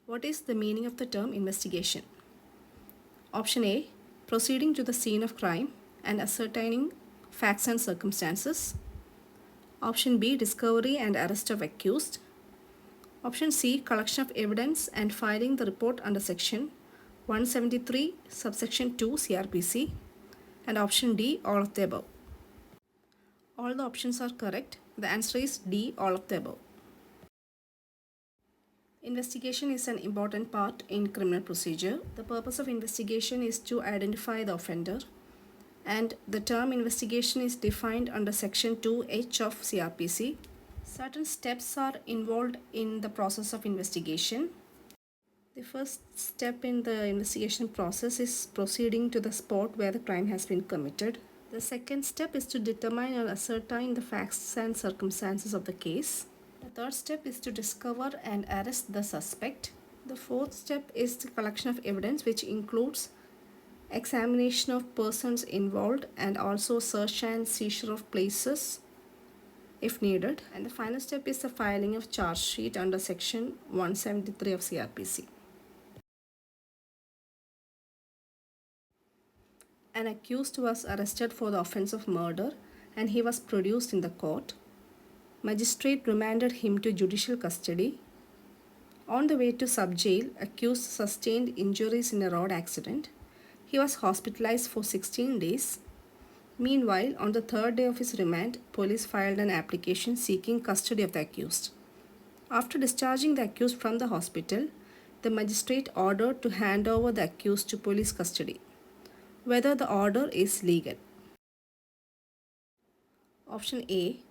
What is the meaning of the term investigation? Option A, proceeding to the scene of crime and ascertaining facts and circumstances. Option B, discovery and arrest of accused. Option C, collection of evidence and filing the report under section 173 subsection 2 CRPC. And option D, all of the above. All the options are correct. The answer is D, all of the above. Investigation is an important part in criminal procedure. The purpose of investigation is to identify the offender, and the term investigation is defined under section 2H of CRPC. Certain steps are involved in the process of investigation. The first step in the investigation process is proceeding to the spot where the crime has been committed. The second step is to determine or ascertain the facts and circumstances of the case. The third step is to discover and arrest the suspect. The fourth step is the collection of evidence, which includes examination of persons involved and also search and seizure of places if needed. And the final step is the filing of charge sheet under section 173 of CRPC. An accused was arrested for the offense of murder and he was produced in the court. Magistrate remanded him to judicial custody. On the way to sub-jail, accused sustained injuries in a road accident. He was hospitalized for 16 days. Meanwhile, on the third day of his remand, police filed an application seeking custody of the accused. After discharging the accused from the hospital, the magistrate ordered to hand over the accused to police custody. Whether the order is legal. Option A,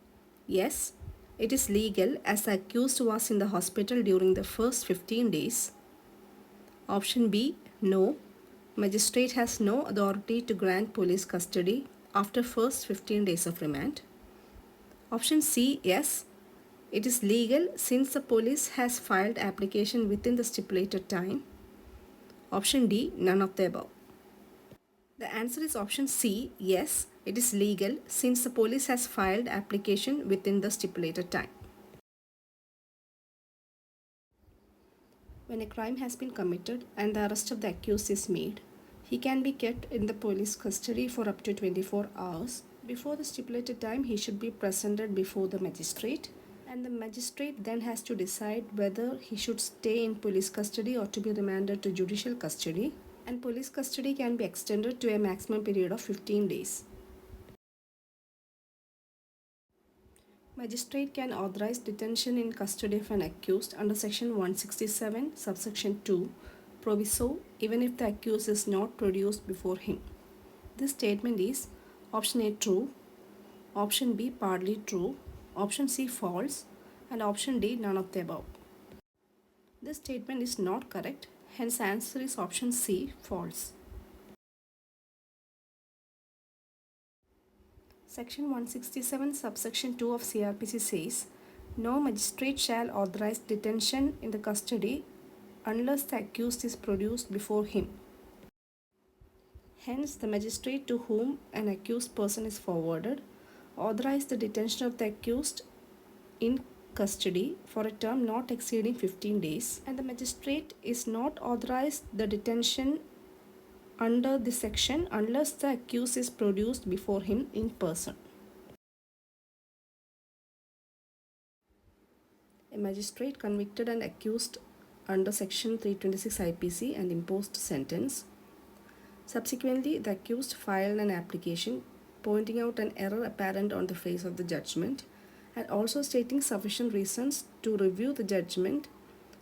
yes, it is legal as the accused was in the hospital during the first 15 days. Option B, no, magistrate has no authority to grant police custody after first 15 days of remand. Option C, yes, it is legal since the police has filed application within the stipulated time. Option D, none of the above. The answer is option C, yes, it is legal since the police has filed application within the stipulated time. When a crime has been committed and the arrest of the accused is made, he can be kept in the police custody for up to 24 hours. Before the stipulated time, he should be presented before the magistrate, and the magistrate then has to decide whether he should stay in police custody or to be remanded to judicial custody. And police custody can be extended to a maximum period of 15 days. Magistrate can authorize detention in custody of an accused under section 167 subsection 2 proviso even if the accused is not produced before him. This statement is option A true, option B partly true, option C false, and option D none of the above. This statement is not correct, hence answer is option C false. Section 167 subsection 2 of CRPC says, no magistrate shall authorize detention in the custody unless the accused is produced before him. Hence, the magistrate to whom an accused person is forwarded authorize the detention of the accused in custody for a term not exceeding 15 days, and the magistrate is not authorized the detention under this section unless the accused is produced before him in person. A magistrate convicted an accused under section 326 IPC and imposed sentence. Subsequently, the accused filed an application pointing out an error apparent on the face of the judgment and also stating sufficient reasons to review the judgment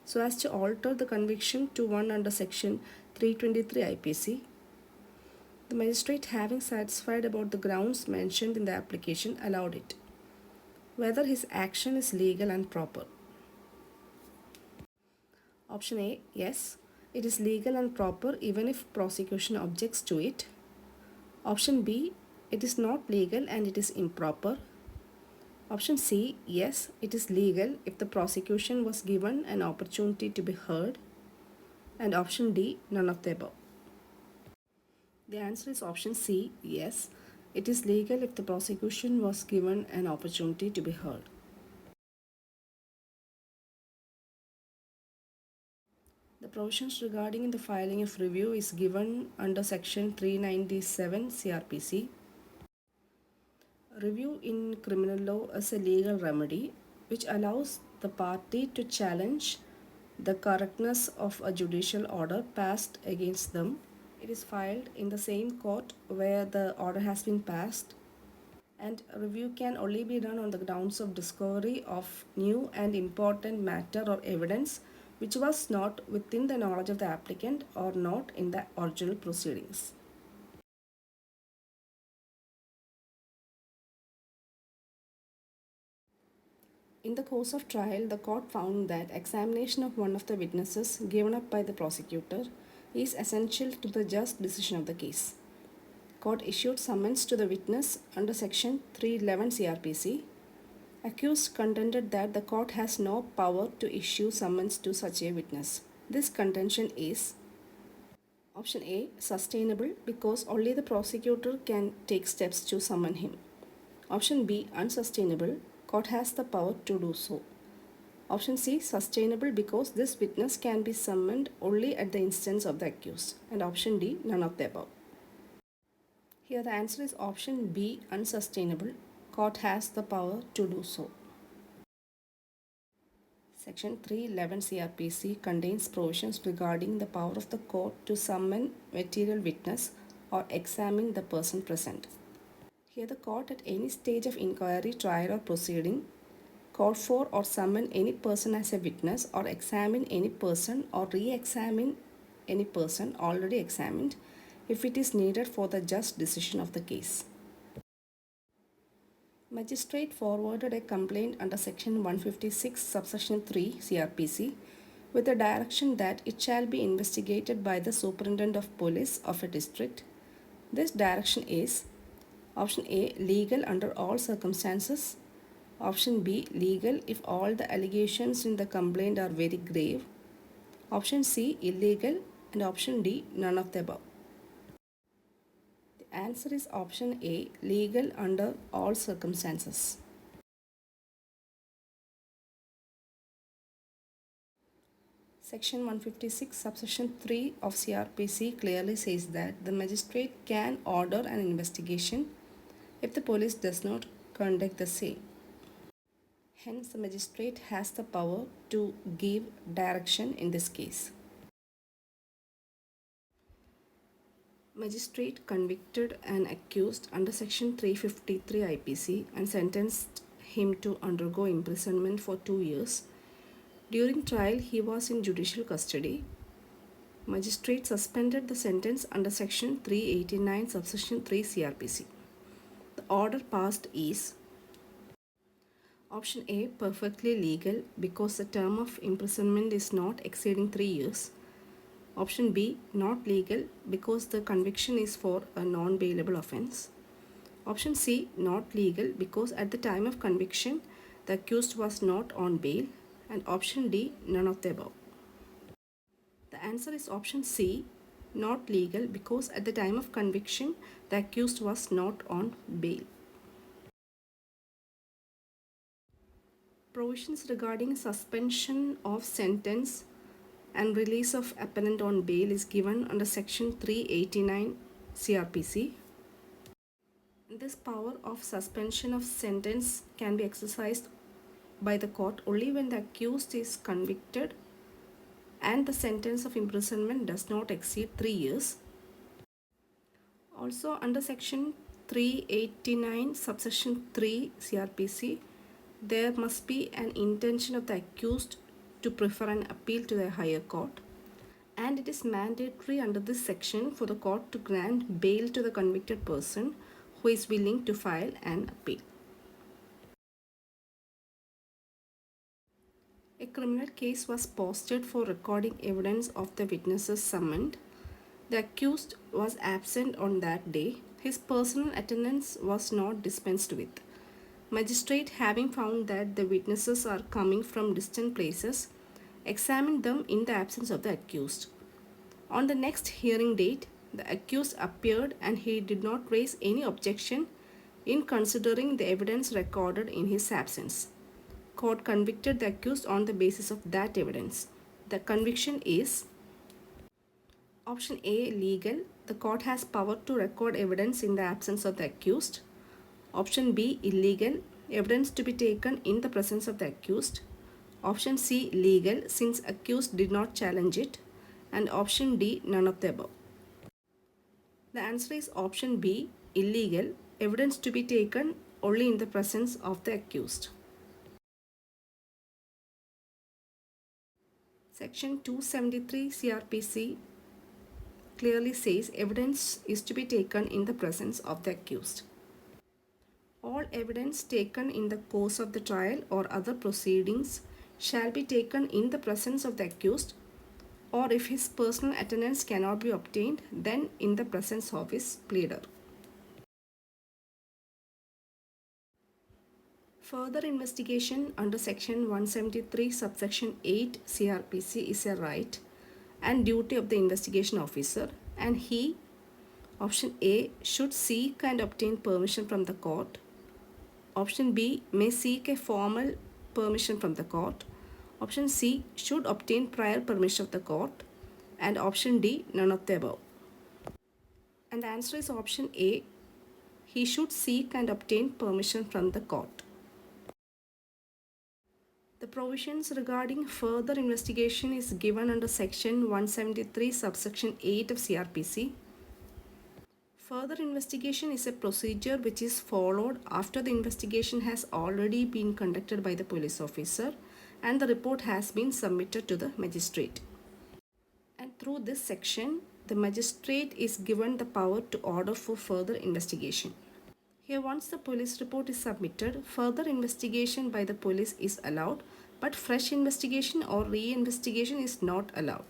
so as to alter the conviction to one under section 323 IPC. The magistrate, having satisfied about the grounds mentioned in the application, allowed it, whether his action is legal and proper. Option A, yes, it is legal and proper even if prosecution objects to it. Option B, it is not legal and it is improper. Option C, yes, it is legal if the prosecution was given an opportunity to be heard. And option D, none of the above. The answer is option C, yes, it is legal if the prosecution was given an opportunity to be heard. The provisions regarding the filing of review is given under section 397 CRPC. Review in criminal law is a legal remedy which allows the party to challenge the correctness of a judicial order passed against them. It is filed in the same court where the order has been passed, and review can only be done on the grounds of discovery of new and important matter or evidence which was not within the knowledge of the applicant or not in the original proceedings. In the course of trial, the court found that examination of one of the witnesses given up by the prosecutor is essential to the just decision of the case. Court issued summons to the witness under section 311 CRPC. Accused contended that the court has no power to issue summons to such a witness. This contention is option A, sustainable because only the prosecutor can take steps to summon him. Option B, unsustainable. Court has the power to do so. Option C, sustainable because this witness can be summoned only at the instance of the accused. And option D, none of the above. Here the answer is option B, unsustainable. Court has the power to do so. Section 311 CRPC contains provisions regarding the power of the court to summon material witness or examine the person present. Here the court at any stage of inquiry, trial or proceeding call for or summon any person as a witness or examine any person or re-examine any person already examined if it is needed for the just decision of the case. Magistrate forwarded a complaint under section 156 subsection 3 CRPC with the direction that it shall be investigated by the superintendent of police of a district. This direction is option A, legal under all circumstances. Option B, legal if all the allegations in the complaint are very grave. Option C, illegal. And option D, none of the above. The answer is option A, legal under all circumstances. Section 156 subsection 3 of CRPC clearly says that the magistrate can order an investigation if the police does not conduct the same. Hence, the magistrate has the power to give direction in this case. Magistrate convicted an accused under section 353 IPC and sentenced him to undergo imprisonment for 2 years. During trial, he was in judicial custody. Magistrate suspended the sentence under section 389 subsection 3 CRPC. The order passed is option A, perfectly legal because the term of imprisonment is not exceeding 3 years. Option B, not legal because the conviction is for a non-bailable offence. Option C, not legal because at the time of conviction the accused was not on bail. And option D, none of the above. The answer is option C, not legal because at the time of conviction the accused was not on bail. Provisions regarding suspension of sentence and release of appellant on bail is given under section 389 CRPC. This power of suspension of sentence can be exercised by the court only when the accused is convicted and the sentence of imprisonment does not exceed 3 years. Also under section 389 subsection 3 CRPC, there must be an intention of the accused to prefer an appeal to the higher court, and it is mandatory under this section for the court to grant bail to the convicted person who is willing to file an appeal. A criminal case was posted for recording evidence of the witnesses summoned. The accused was absent on that day. His personal attendance was not dispensed with. Magistrate, having found that the witnesses are coming from distant places, examined them in the absence of the accused. On the next hearing date, the accused appeared and he did not raise any objection in considering the evidence recorded in his absence. Court convicted the accused on the basis of that evidence. The conviction is option A, legal. The court has power to record evidence in the absence of the accused. Option B, illegal. Evidence to be taken in the presence of the accused. Option C, legal, since accused did not challenge it. And option D, none of the above. The answer is option B, illegal. Evidence to be taken only in the presence of the accused. Section 273 CRPC clearly says evidence is to be taken in the presence of the accused. All evidence taken in the course of the trial or other proceedings shall be taken in the presence of the accused, or if his personal attendance cannot be obtained, then in the presence of his pleader. Further investigation under section 173 subsection 8 CRPC is a right and duty of the investigation officer, and he, option A, should seek and obtain permission from the court. Option B, may seek a formal permission from the court. Option C, should obtain prior permission of the court. And option D, none of the above. And the answer is option A, he should seek and obtain permission from the court. The provisions regarding further investigation is given under section 173 subsection 8 of CRPC. Further investigation is a procedure which is followed after the investigation has already been conducted by the police officer and the report has been submitted to the magistrate. And through this section, the magistrate is given the power to order for further investigation. Here, once the police report is submitted, further investigation by the police is allowed, but fresh investigation or re-investigation is not allowed.